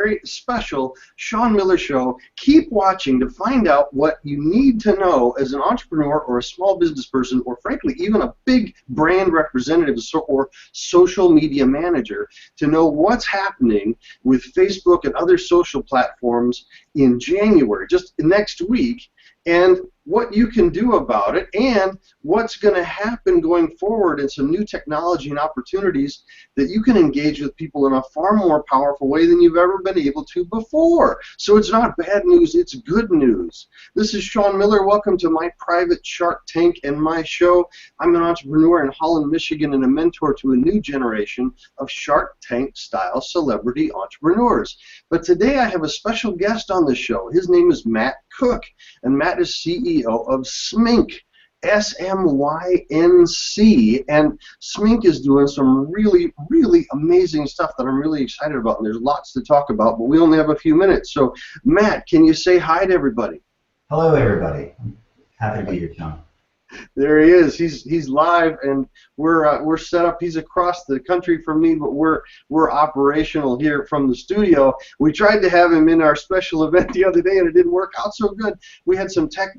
very special Shawn Miller Show. Keep watching to find out what you need to know as an entrepreneur or a small business person, or frankly even a big brand representative or social media manager, to know what's happening with Facebook and other social platforms in January, just next week, and what you can do about it, and what's going to happen going forward, and some new technology and opportunities that you can engage with people in a far more powerful way than you've ever been able to before. So it's not bad news, it's good news. This is Shawn Miller. Welcome to my private Shark Tank and my show. I'm an entrepreneur in Holland, Michigan, and a mentor to a new generation of Shark Tank style celebrity entrepreneurs. But today I have a special guest on the show. His name is Matt Cook, and Matt is CEO of Smync, S-M-Y-N-C, and Smync is doing some really, really amazing stuff that I'm really excited about, and there's lots to talk about, but we only have a few minutes. So, Matt, can you say hi to everybody? Hello, everybody. I'm happy to be here, John. There he is. He's live, and we're set up. He's across the country from me, but we're operational here from the studio. We tried to have him in our special event the other day, and it didn't work out so good. We had some tech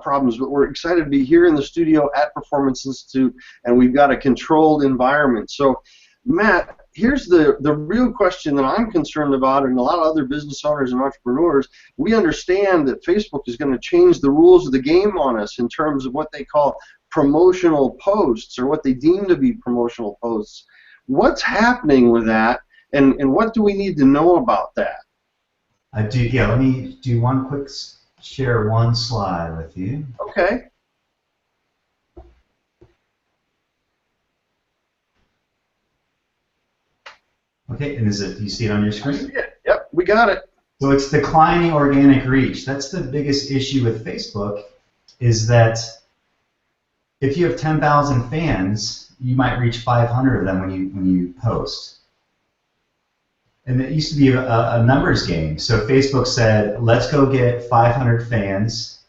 problems, but we're excited to be here in the studio at Performance Institute, and we've got a controlled environment. So, Matt, here's the real question that I'm concerned about, and a lot of other business owners and entrepreneurs. We understand that Facebook is going to change the rules of the game on us in terms of what they call promotional posts, or what they deem to be promotional posts. What's happening with that, and what do we need to know about that? Yeah, let me do one quick share one slide with you. Okay. Okay, and do you see it on your screen? Yeah, yep, we got it. So it's declining organic reach. That's the biggest issue with Facebook, is that if you have 10,000 fans, you might reach 500 of them when you post. And it used to be a numbers game. So Facebook said, let's go get 500 fans,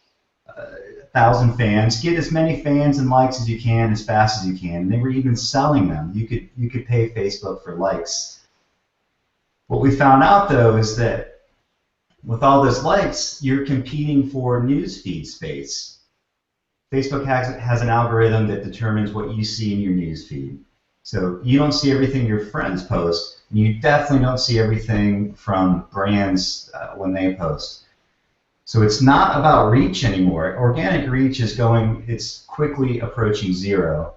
1,000 fans, get as many fans and likes as you can as fast as you can. And they were even selling them. You could pay Facebook for likes. What we found out, though, is that with all those likes, you're competing for newsfeed space. Facebook has an algorithm that determines what you see in your newsfeed. So you don't see everything your friends post, and you definitely don't see everything from brands when they post. So it's not about reach anymore. Organic reach is it's quickly approaching zero.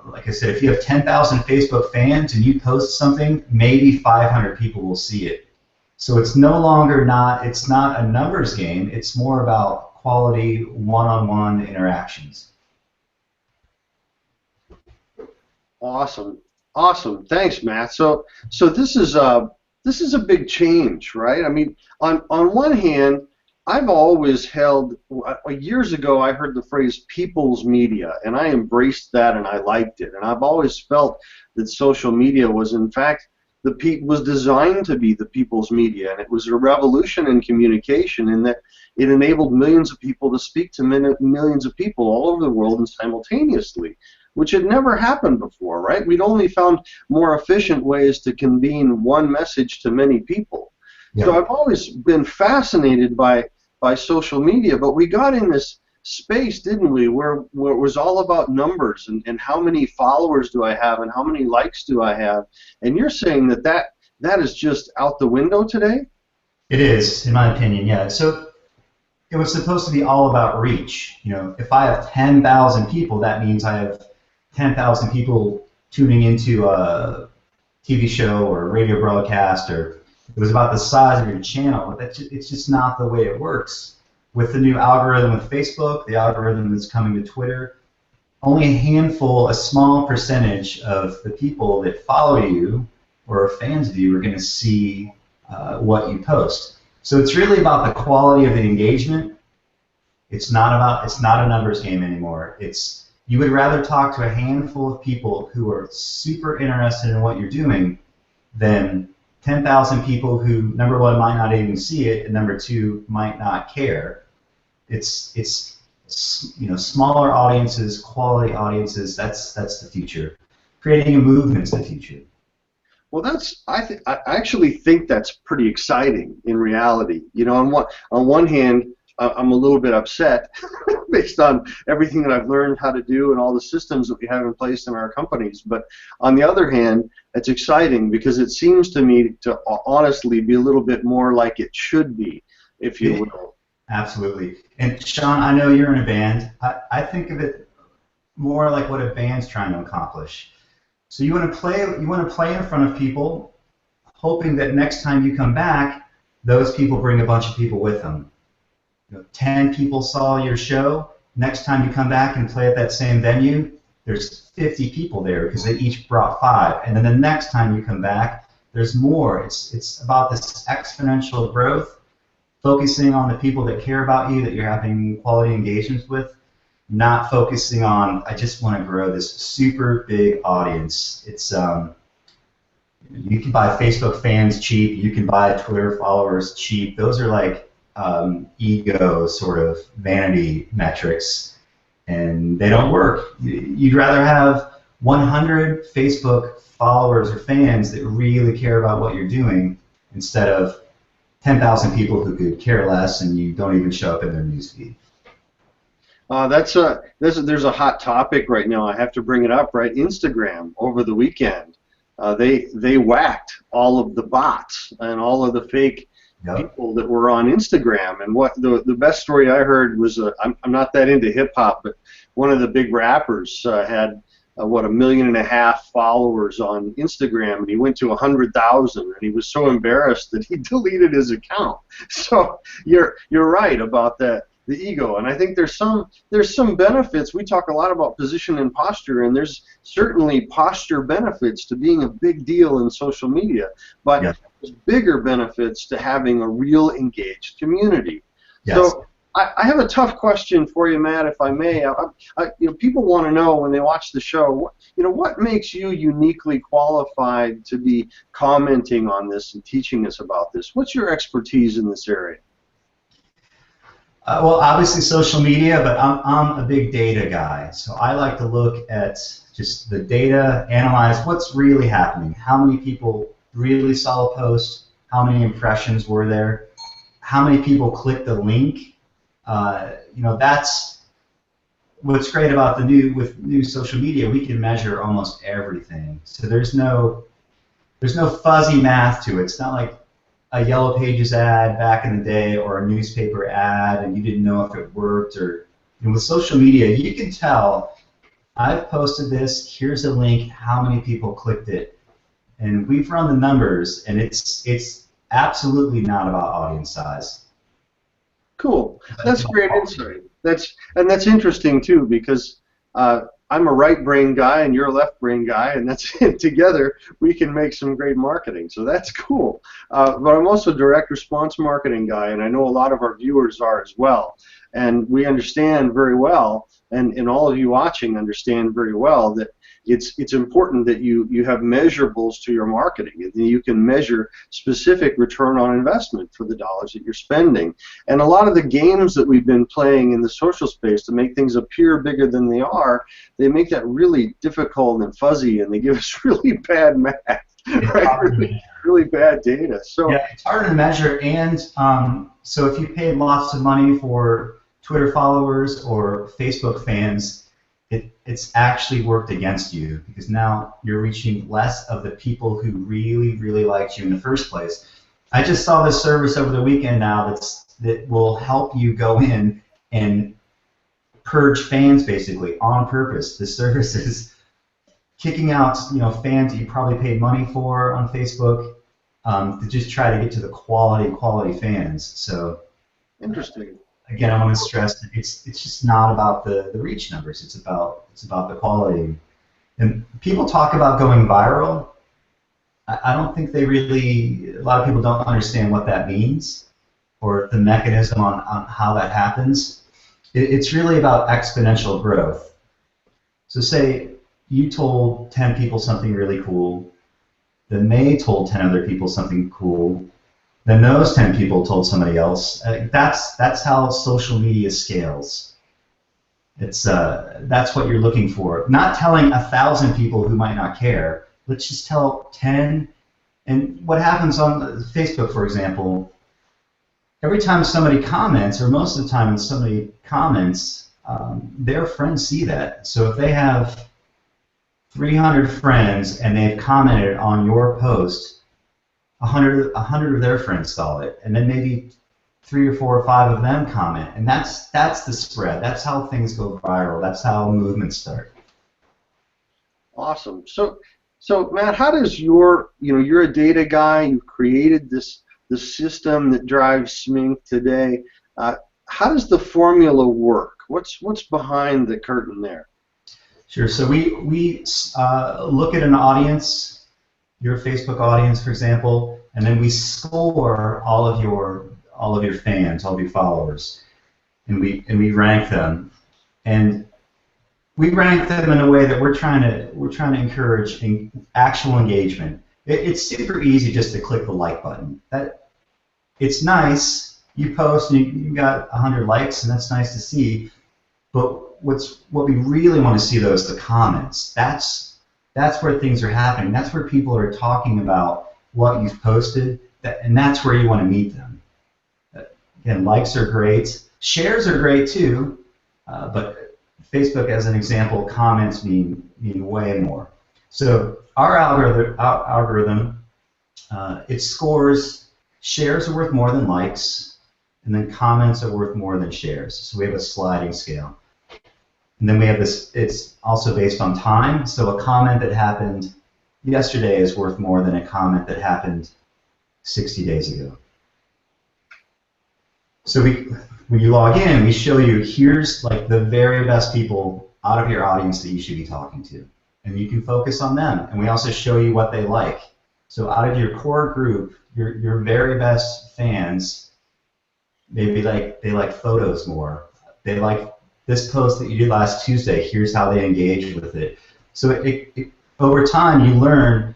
Like I said, if you have 10,000 Facebook fans and you post something, maybe 500 people will see it. So it's no longer it's not a numbers game. It's more about quality one-on-one interactions. Awesome, awesome. Thanks, Matt. So this is a big change, right? I mean, on one hand, I've always held, years ago I heard the phrase people's media, and I embraced that and I liked it. And I've always felt that social media was, in fact, was designed to be the people's media, and it was a revolution in communication in that it enabled millions of people to speak to millions of people all over the world and simultaneously, which had never happened before, right? We'd only found more efficient ways to convene one message to many people. Yeah. So I've always been fascinated by social media, but we got in this space, didn't we, where it was all about numbers and how many followers do I have and how many likes do I have, and you're saying that is just out the window today? It is, in my opinion, yeah. So it was supposed to be all about reach. You know, if I have 10,000 people, that means I have 10,000 people tuning into a TV show or a radio broadcast, or it was about the size of your channel, but it's just not the way it works. With the new algorithm with Facebook, the algorithm that's coming to Twitter, only a handful, a small percentage of the people that follow you or are fans of you are going to see what you post. So it's really about the quality of the engagement. It's not a numbers game anymore. You would rather talk to a handful of people who are super interested in what you're doing than 10,000 people who, number one, might not even see it, and number two, might not care. It's smaller audiences, quality audiences. That's the future. Creating a movement's the future. Well, I actually think that's pretty exciting in reality. You know, on one hand, I'm a little bit upset based on everything that I've learned how to do and all the systems that we have in place in our companies. But on the other hand, it's exciting because it seems to me to honestly be a little bit more like it should be, if you will. Absolutely. And Shawn, I know you're in a band. I think of it more like what a band's trying to accomplish. So you want to play in front of people, hoping that next time you come back, those people bring a bunch of people with them. 10 people saw your show. Next time you come back and play at that same venue, there's 50 people there because they each brought 5. And then the next time you come back, there's more. It's about this exponential growth, focusing on the people that care about you, that you're having quality engagements with, not focusing on, I just want to grow this super big audience. It's you can buy Facebook fans cheap, you can buy Twitter followers cheap. Those are like ego sort of vanity metrics, and they don't work. You'd rather have 100 Facebook followers or fans that really care about what you're doing instead of 10,000 people who could care less and you don't even show up in their newsfeed. There's a hot topic right now. I have to bring it up, right? Instagram over the weekend, they whacked all of the bots and all of the fake people that were on Instagram. And what the best story I heard was I'm not that into hip hop, but one of the big rappers had 1.5 million followers on Instagram, and he went to 100,000, and he was so embarrassed that he deleted his account. So you're right about that. The ego, and I think there's some benefits. We talk a lot about position and posture, and there's certainly posture benefits to being a big deal in social media, but there's bigger benefits to having a real engaged community. Yes. So I have a tough question for you, Matt, if I may. People want to know when they watch the show, what makes you uniquely qualified to be commenting on this and teaching us about this? What's your expertise in this area? Well, obviously social media, but I'm a big data guy. So I like to look at just the data, analyze what's really happening. How many people really saw a post? How many impressions were there? How many people clicked the link? That's what's great about with new social media. We can measure almost everything. So there's no fuzzy math to it. It's not like a Yellow Pages ad back in the day or a newspaper ad and you didn't know if it worked. Or with social media, you can tell, I've posted this, here's a link, how many people clicked it. And we've run the numbers, and it's absolutely not about audience size. Cool. That's great insight. That's interesting too, because I'm a right brain guy and you're a left brain guy, and that's together we can make some great marketing. So that's cool. But I'm also a direct response marketing guy, and I know a lot of our viewers are as well. And we understand very well, and all of you watching understand very well, that it's important that you have measurables to your marketing, and you can measure specific return on investment for the dollars that you're spending. And a lot of the games that we've been playing in the social space to make things appear bigger than they are, they make that really difficult and fuzzy, and they give us really bad math, right? Really bad data. So yeah, it's hard to measure. And so if you paid lots of money for Twitter followers or Facebook fans, it's actually worked against you, because now you're reaching less of the people who really, really liked you in the first place. I just saw this service over the weekend now that will help you go in and purge fans basically on purpose. The service is kicking out fans that you probably paid money for on Facebook to just try to get to the quality fans. So interesting. Again, I want to stress that it's just not about the reach numbers. It's about the quality. And people talk about going viral. I don't think a lot of people don't understand what that means or the mechanism on how that happens. It's really about exponential growth. So say you told 10 people something really cool, then they told 10 other people something cool, then those 10 people told somebody else. That's how social media scales. That's what you're looking for. Not telling 1,000 people who might not care. Let's just tell 10 And what happens on Facebook, for example, every time somebody comments, or most of the time when somebody comments, their friends see that. So if they have 300 friends and they've commented on your post, 100 of their friends saw it, and then maybe 3 or 4 or 5 of them comment, and that's the spread. That's how things go viral. That's how movements start. Awesome. So Matt, how does you're a data guy. You've created the system that drives Smync today. How does the formula work? What's behind the curtain there? Sure. So we look at an audience, your Facebook audience, for example, and then we score all of your fans, all of your followers, and we rank them, and we rank them in a way that we're trying to encourage actual engagement. It's super easy just to click the like button. It's nice. You post and you got 100 likes, and that's nice to see. But what we really want to see, though, is the comments. That's where things are happening. That's where people are talking about what you've posted, and that's where you want to meet them. Again, likes are great. Shares are great too, but Facebook, as an example, comments mean way more. So our algorithm, it scores shares are worth more than likes, and then comments are worth more than shares. So we have a sliding scale. And then we have this, it's also based on time. So a comment that happened yesterday is worth more than a comment that happened 60 days ago. So when you log in, we show you, here's like the very best people out of your audience that you should be talking to. And you can focus on them. And we also show you what they like. So out of your core group, your very best fans, maybe they like photos more. They like this post that you did last Tuesday. Here's how they engage with it. So over time, you learn,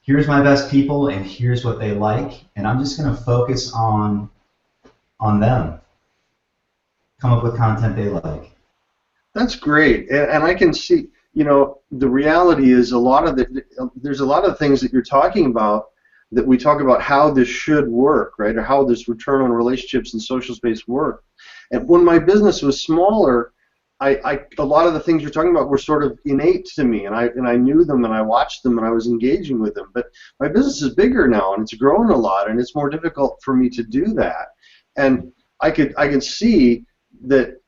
here's my best people, and here's what they like, and I'm just going to focus on them. Come up with content they like. That's great, and I can see. The reality is there's a lot of things that you're talking about that we talk about how this should work, right, or how this return on relationships in social space work. And when my business was smaller, a lot of the things you're talking about were sort of innate to me, and I knew them, and I watched them, and I was engaging with them. But my business is bigger now, and it's grown a lot, and it's more difficult for me to do that. And I can see that,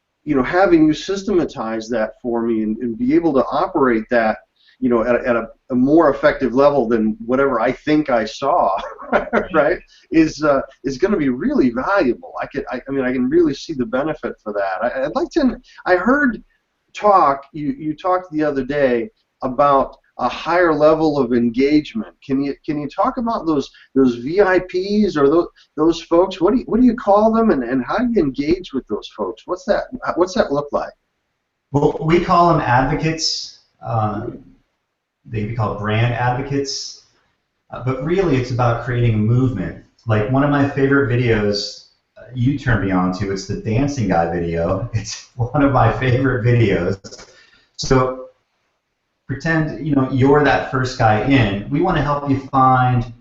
having you systematize that for me and be able to operate that, at a more effective level than whatever I think I saw, right, is going to be really valuable. I can really see the benefit for that. I'd like to. I heard you talked the other day about a higher level of engagement. Can you talk about those VIPs or those folks? What do you call them, and how do you engage with those folks? What's that look like? Well, we call them advocates. They can be called brand advocates, but really it's about creating a movement. Like one of my favorite videos you turned me on to, it's the dancing guy video. It's one of my favorite videos. So pretend you're that first guy in. We want to help you find,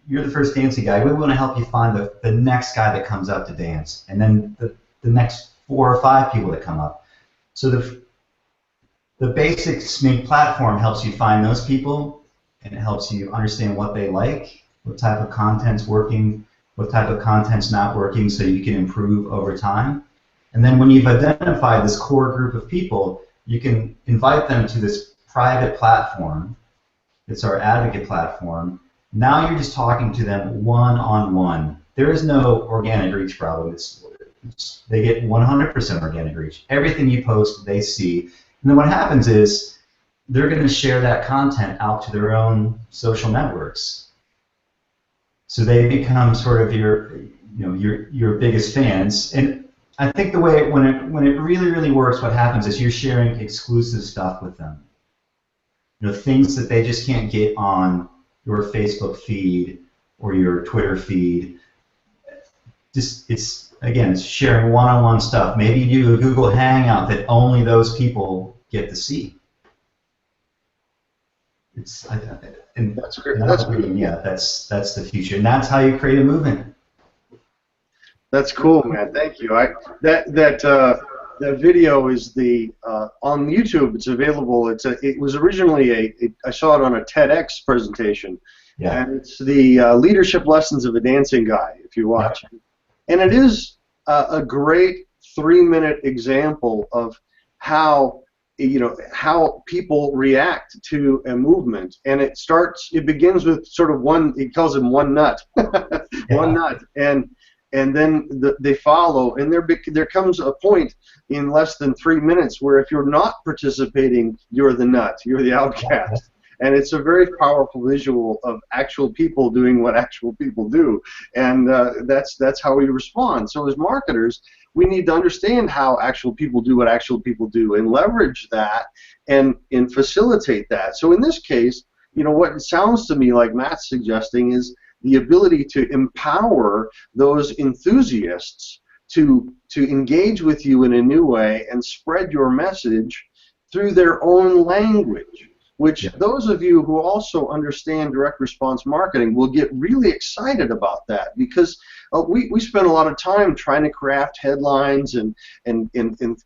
you're the first dancing guy. We want to help you find the next guy that comes up to dance, and then the next 4 or 5 people that come up. So the basic Smync platform helps you find those people, and it helps you understand what they like, what type of content's working, what type of content's not working, so you can improve over time. And then when you've identified this core group of people, you can invite them to this private platform. It's our advocate platform. Now you're just talking to them one-on-one. There is no organic reach problem. They get 100% organic reach. Everything you post, they see. And then what happens is they're going to share that content out to their own social networks. So they become sort of your biggest fans. And I think the way when it really works, what happens is you're sharing exclusive stuff with them. Things that they just can't get on your Facebook feed or your Twitter feed. It's sharing one-on-one stuff. Maybe you do a Google Hangout that only those people get to see. It's That's great. in our That's opinion, yeah, that's the future, and that's how you create a movement. That's cool, man. Thank you. That video is on YouTube. It's available. It was originally I saw it on a TEDx presentation, Yeah, and it's the leadership lessons of a dancing guy. If you yeah, watch, and it is a great 3-minute example of how how people react to a movement, and it begins with sort of one. He calls him one nut, one yeah, nut, and then they follow, and there comes a point in less than 3 minutes where if you're not participating, you're the nut, you're the outcast. And it's a very powerful visual of actual people doing what actual people do, and that's how we respond. So as marketers, we need to understand how actual people do what actual people do, and leverage that, and facilitate that. So in this case, what it sounds to me like Matt's suggesting is the ability to empower those enthusiasts to engage with you in a new way and spread your message through their own language, which yeah. those of you who also understand direct response marketing will get really excited about that, because we spend a lot of time trying to craft headlines and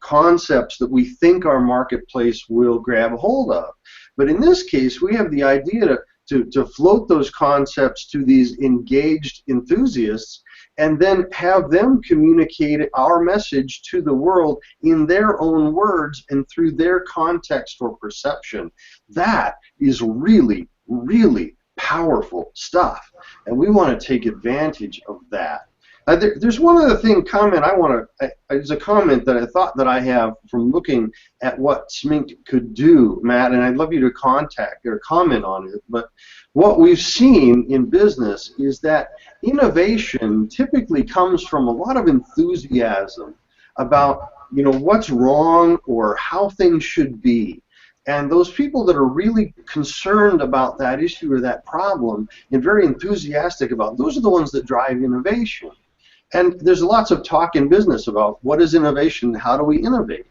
concepts that we think our marketplace will grab a hold of. But in this case, we have the idea to float those concepts to these engaged enthusiasts, and then have them communicate our message to the world in their own words and through their context or perception. That is really, really powerful stuff, and we want to take advantage of that. There's one other comment I want to. There's a comment that I thought that I have from looking at what Smync could do, Matt, and I'd love you to contact or comment on it. But what we've seen in business is that innovation typically comes from a lot of enthusiasm about what's wrong or how things should be. And those people that are really concerned about that issue or that problem and very enthusiastic about, those are the ones that drive innovation. And there's lots of talk in business about what is innovation, how do we innovate?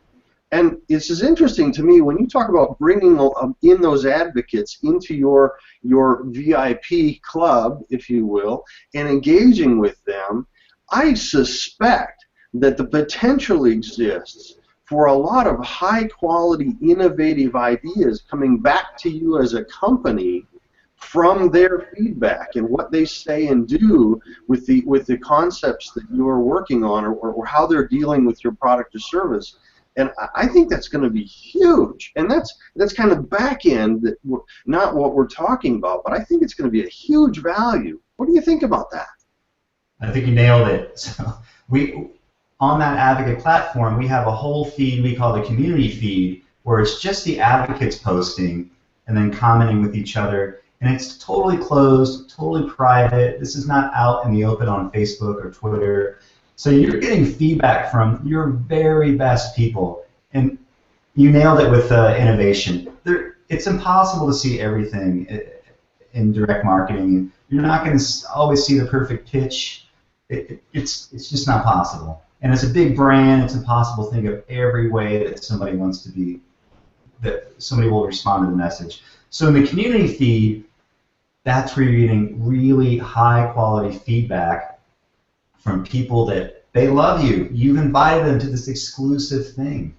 And this is interesting to me when you talk about bringing in those advocates into your VIP club, if you will, and engaging with them. I suspect that the potential exists for a lot of high-quality, innovative ideas coming back to you as a company from their feedback and what they say and do with the concepts that you're working on, or how they're dealing with your product or service. And I think that's going to be huge. And that's kind of back end, not what we're talking about, but I think it's going to be a huge value. What do you think about that? I think you nailed it. So on that advocate platform, we have a whole feed we call the community feed, where it's just the advocates posting and then commenting with each other. And it's totally closed, totally private. This is not out in the open on Facebook or Twitter. So you're getting feedback from your very best people. And you nailed it with innovation. It's impossible to see everything in direct marketing. You're not going to always see the perfect pitch. It's just not possible. And as a big brand, it's impossible to think of every way that somebody wants to be, that somebody will respond to the message. So in the community feed, that's where you're getting really high quality feedback from people that they love you. You've invited them to this exclusive thing,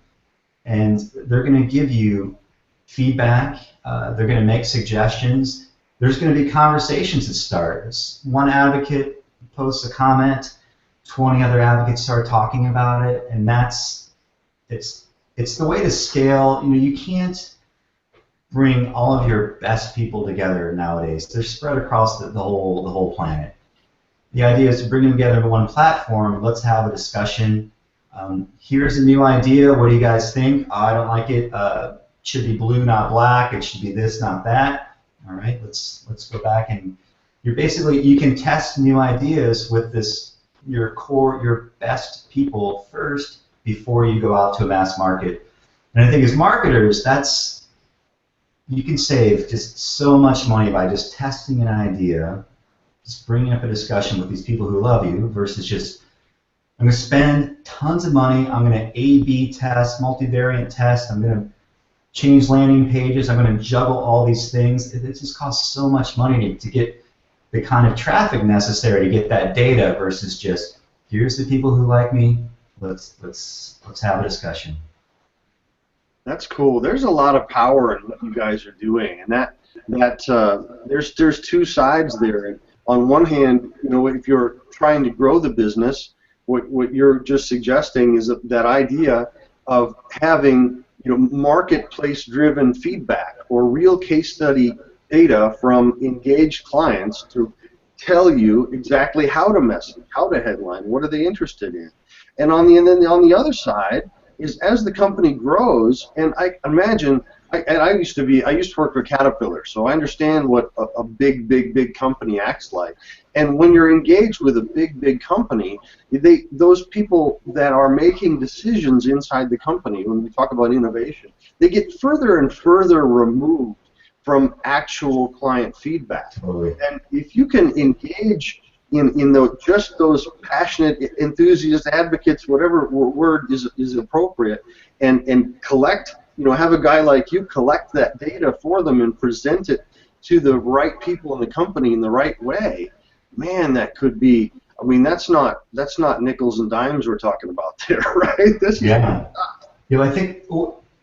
and they're going to give you feedback. They're going to make suggestions. There's going to be conversations that start. One advocate posts a comment, 20 other advocates start talking about it, and it's the way to scale. You can't bring all of your best people together nowadays. They're spread across the whole planet. The idea is to bring them together on one platform. Let's have a discussion. Here's a new idea. What do you guys think? Oh, I don't like it. It should be blue, not black. It should be this, not that. All right, let's go back, and you can test new ideas with your best people first before you go out to a mass market. And I think as marketers, you can save just so much money by just testing an idea, just bringing up a discussion with these people who love you, versus just, I'm going to spend tons of money, I'm going to A/B test, multivariate test, I'm going to change landing pages. I'm going to juggle all these things. It just costs so much money to get the kind of traffic necessary to get that data versus just here's the people who like me. Let's have a discussion. That's cool. There's a lot of power in what you guys are doing, and there's two sides there. And on one hand, if you're trying to grow the business, what you're just suggesting is that idea of having marketplace-driven feedback or real case study data from engaged clients to tell you exactly how to message, how to headline, what are they interested in, and on the other side is as the company grows, and I imagine, I used to work for Caterpillar, so I understand what a big company acts like. And when you're engaged with a big company, those people that are making decisions inside the company, when we talk about innovation, they get further and further removed from actual client feedback. Totally. And if you can engage in just those passionate enthusiast advocates, whatever word is appropriate, and collect, have a guy like you collect that data for them and present it to the right people in the company in the right way, man, that could be, that's not nickels and dimes we're talking about there, right? Yeah. I think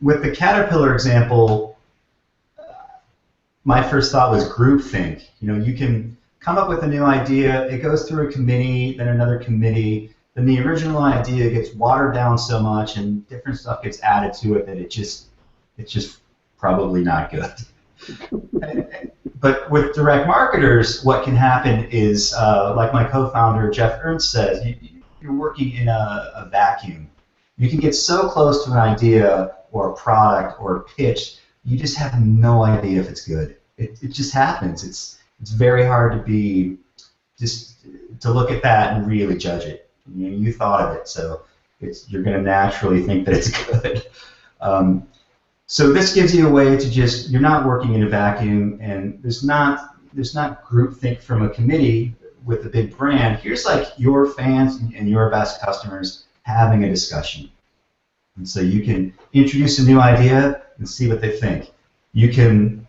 with the Caterpillar example, my first thought was groupthink. You can come up with a new idea, it goes through a committee, then another committee, then the original idea gets watered down so much and different stuff gets added to it that it's just probably not good. But with direct marketers, what can happen is, like my co-founder Jeff Ernst says, you're working in a vacuum. You can get so close to an idea or a product or a pitch, you just have no idea if it's good. It just happens. It's very hard to look at that and really judge it. You thought of it, so you're going to naturally think that it's good. So this gives you a way to you're not working in a vacuum, and there's not groupthink from a committee with a big brand. Here's like your fans and your best customers having a discussion. And so you can introduce a new idea and see what they think. You can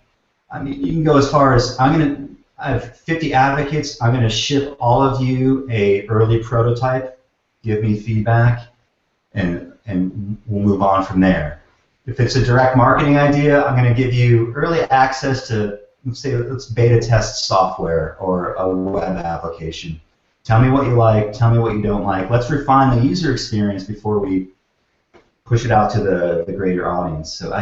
go as far as I have 50 advocates. I'm going to ship all of you a early prototype. Give me feedback, and we'll move on from there. If it's a direct marketing idea, I'm going to give you early access to, let's beta test software or a web application. Tell me what you like. Tell me what you don't like. Let's refine the user experience before we push it out to the greater audience. So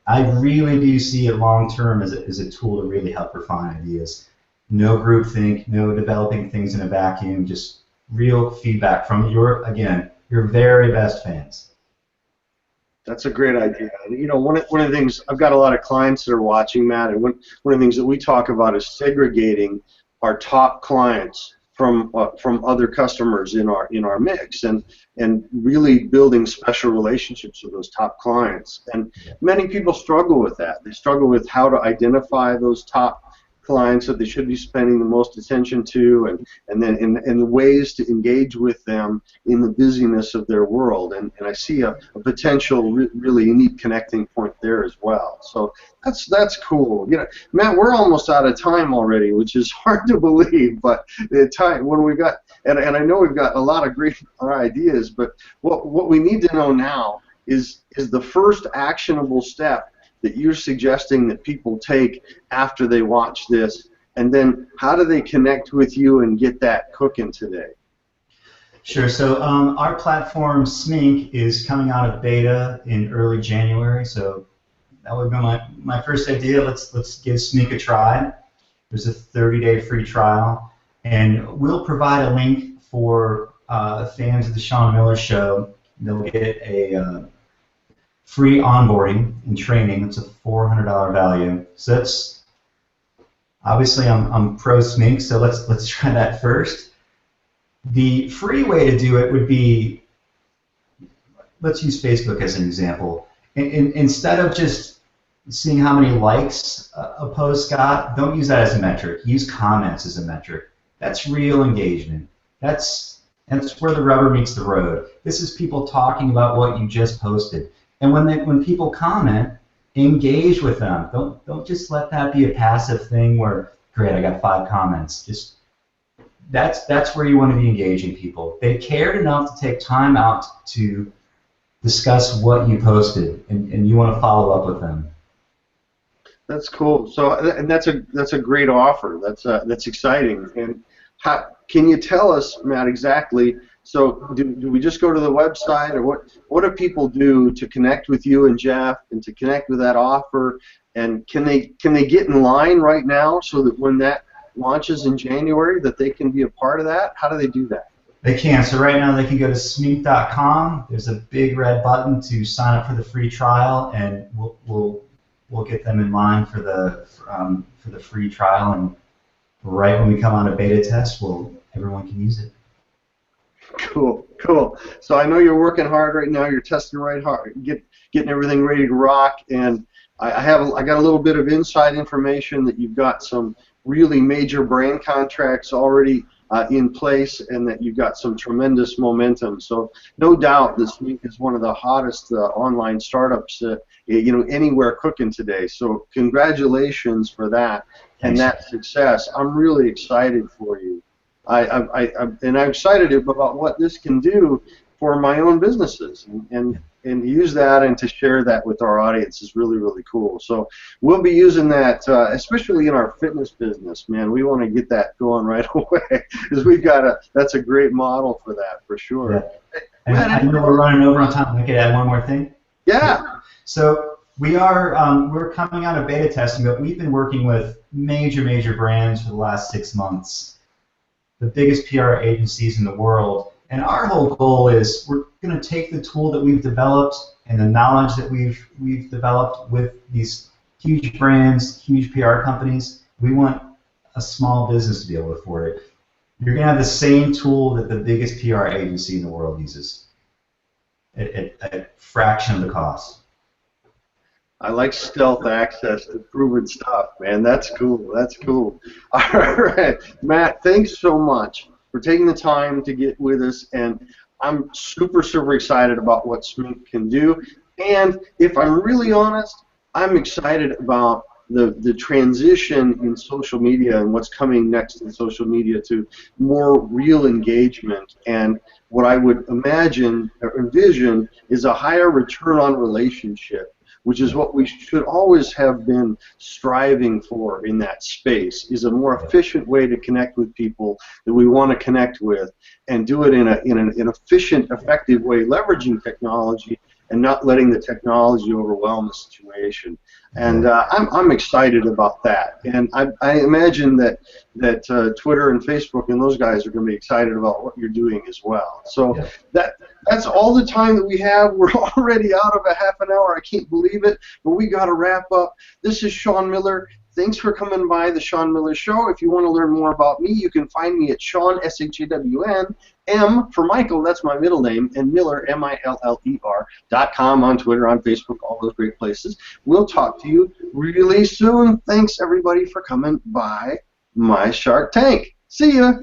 I really do see it long term as a tool to really help refine ideas. No groupthink, no developing things in a vacuum, just real feedback from your very best fans. That's a great idea. One of the things, I've got a lot of clients that are watching, Matt, and one of the things that we talk about is segregating our top clients from other customers in our mix, and really building special relationships with those top clients. And many people struggle with that. They struggle with how to identify those top clients that they should be spending the most attention to, and then in the ways to engage with them in the busyness of their world. And I see a potential really unique connecting point there as well. So that's cool. Matt, we're almost out of time already, which is hard to believe, but the time when we got, and I know we've got a lot of great ideas, but what we need to know now is the first actionable step that you're suggesting that people take after they watch this, and then how do they connect with you and get that cooking today? Sure. So our platform Smync is coming out of beta in early January. So that would be my first idea. Let's give Smync a try. There's a 30-day free trial, and we'll provide a link for fans of the Shawn Miller Show. They'll get a free onboarding and training. It's a $400 value. So that's obviously I'm pro Smync, so let's try that first. The free way to do it would be, let's use Facebook as an example. Instead of just seeing how many likes a post got, don't use that as a metric. Use comments as a metric. That's real engagement. That's where the rubber meets the road. This is people talking about what you just posted. And when people comment engage with them. Don't just let that be a passive thing where, great, I got 5 comments. Just that's where you want to be engaging people. They cared enough to take time out to discuss what you posted, and you want to follow up with them. That's cool. So, and that's a great offer. That's exciting. And can you tell us, Matt, exactly? So, do we just go to the website, or what do people do to connect with you and Jeff, and to connect with that offer? And can they get in line right now so that when that launches in January, that they can be a part of that? How do they do that? They can. So right now they can go to smync.com. There's a big red button to sign up for the free trial, and we'll get them in line for the free trial. And right when we come on a beta test, everyone can use it. Cool, cool. So I know you're working hard right now. You're testing right hard, getting everything ready to rock. And I got a little bit of inside information that you've got some really major brand contracts already in place, and that you've got some tremendous momentum. So no doubt this Smync is one of the hottest online startups anywhere cooking today. So congratulations for that. And that success. I'm really excited for you. I'm excited about what this can do for my own businesses, and use that and to share that with our audience is really, really cool. So we'll be using that, especially in our fitness business, man. We want to get that going right away, because that's a great model for that, for sure. Yeah. And I know we're running over on time. I could add one more thing. Yeah. So we're coming out of beta testing, but we've been working with major brands for the last 6 months, the biggest PR agencies in the world. And our whole goal is we're going to take the tool that we've developed and the knowledge that we've developed with these huge brands, huge PR companies. We want a small business to be able to afford it. You're going to have the same tool that the biggest PR agency in the world uses at a fraction of the cost. I like stealth access to proven stuff, man. That's cool. That's cool. All right, Matt, thanks so much for taking the time to get with us, and I'm super excited about what Smync can do. And if I'm really honest, I'm excited about the transition in social media and what's coming next in social media to more real engagement, and what I would imagine or envision is a higher return on relationship, which is what we should always have been striving for in that space, is a more efficient way to connect with people that we want to connect with, and do it in an efficient, effective way, leveraging technology and not letting the technology overwhelm the situation. And I'm excited about that. And I imagine that Twitter and Facebook and those guys are going to be excited about what you're doing as well. So that's all the time that we have. We're already out of a half an hour. I can't believe it, but we got to wrap up. This is Shawn Miller. Thanks for coming by the Shawn Miller Show. If you want to learn more about me, you can find me at Shawn, S-H-A-W-N, M for Michael, that's my middle name, and Miller, MILLER.com, on Twitter, on Facebook, all those great places. We'll talk to you really soon. Thanks, everybody, for coming by my Shark Tank. See ya.